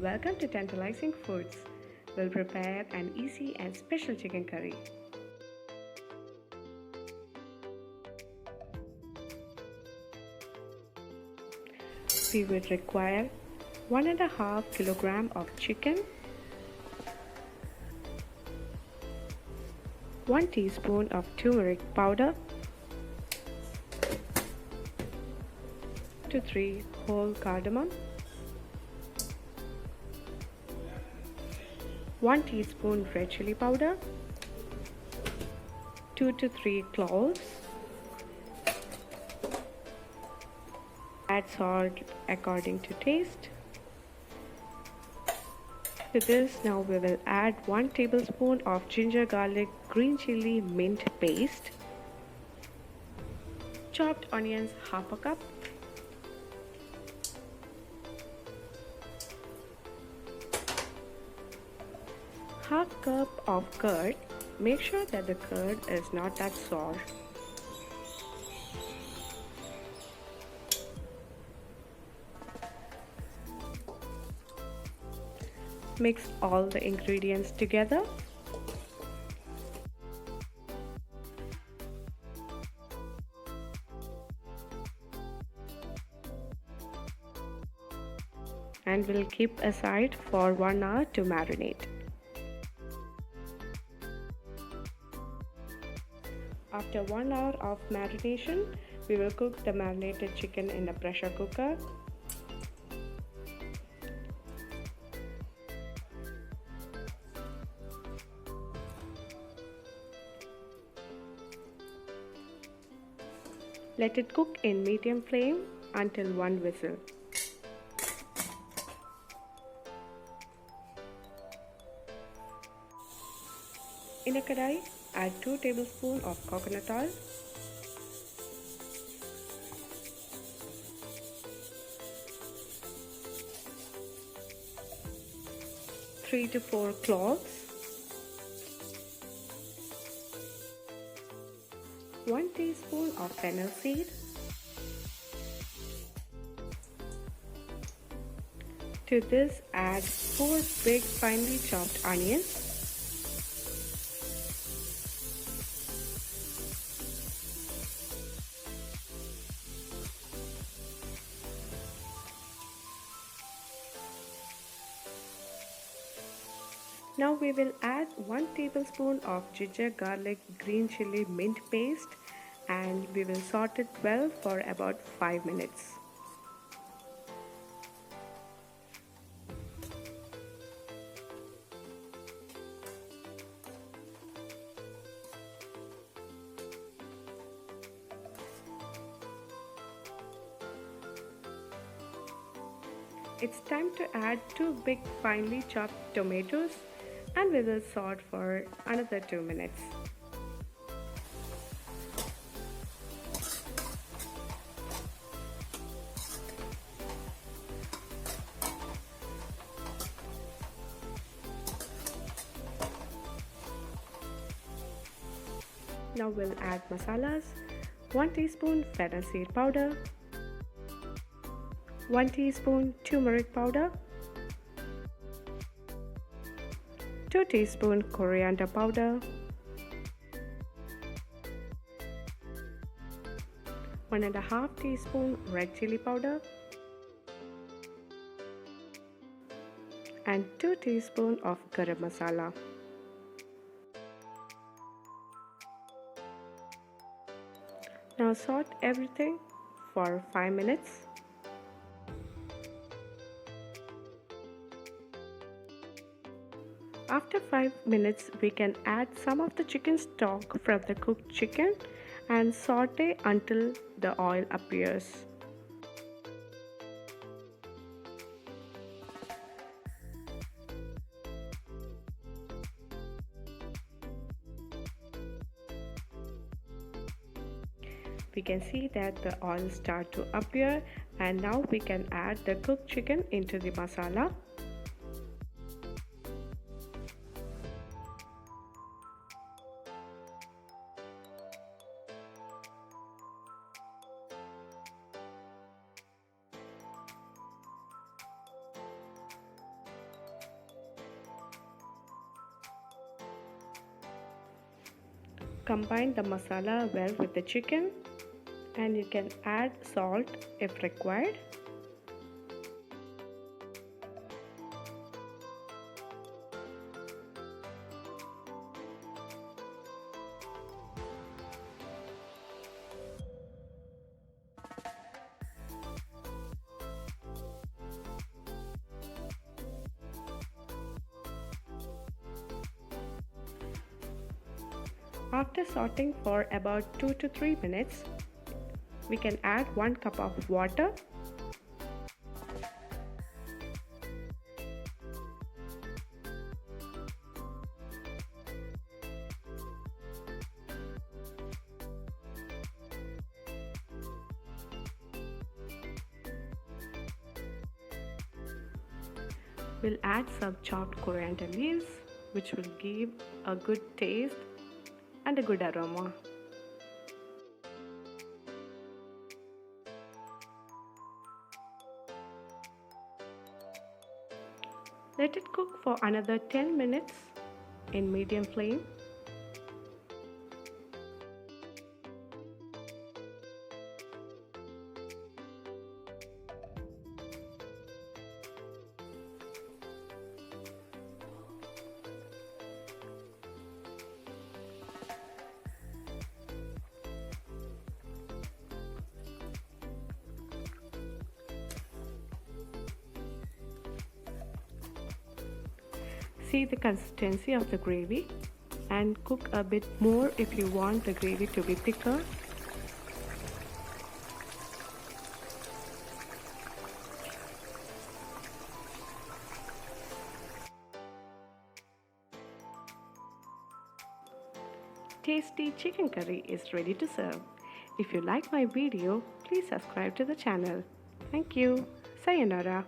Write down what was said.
Welcome to Tantalizing Foods. We'll prepare an easy and special chicken curry. We would require 1.5 kilogram of chicken, 1 teaspoon of turmeric powder, 2 to 3 whole cardamom, 1 teaspoon red chili powder, 2 to 3 cloves. Add salt according to taste. To this, now we will add 1 tablespoon of ginger garlic green chili mint paste, chopped onions half a cup, half cup of curd. Make sure that the curd is not that sour. Mix all the ingredients together. And we'll keep aside for 1 hour to marinate. After 1 hour of marination, we will cook the marinated chicken in the pressure cooker. Let it cook in medium flame until 1 whistle. In a kadai, add 2 tablespoons of coconut oil, three to 4 cloves, 1 teaspoon of fennel seed, to this add 4 big finely chopped onions, Now we will add 1 tablespoon of ginger garlic green chili mint paste and we will saute it well for about 5 minutes. It's time to add 2 big finely chopped tomatoes and we will saute for another 2 minutes. Now we'll add masalas, 1 teaspoon fennel seed powder, 1 teaspoon turmeric powder, 2 teaspoon coriander powder, 1.5 teaspoon red chili powder, and 2 teaspoon of garam masala. Now saute everything for 5 minutes. After 5 minutes, we can add some of the chicken stock from the cooked chicken and saute until the oil appears. We can see that the oil start to appear and now we can add the cooked chicken into the masala. Combine the masala well with the chicken, and you can add salt if required. After sauteing for about 2 to 3 minutes, we can add 1 cup of water. We'll add some chopped coriander leaves, which will give a good taste and a good aroma. Let it cook for another 10 minutes in medium flame. See the consistency of the gravy and cook a bit more if you want the gravy to be thicker. Tasty chicken curry is ready to serve. If you like my video, please subscribe to the channel. Thank you. Sayonara.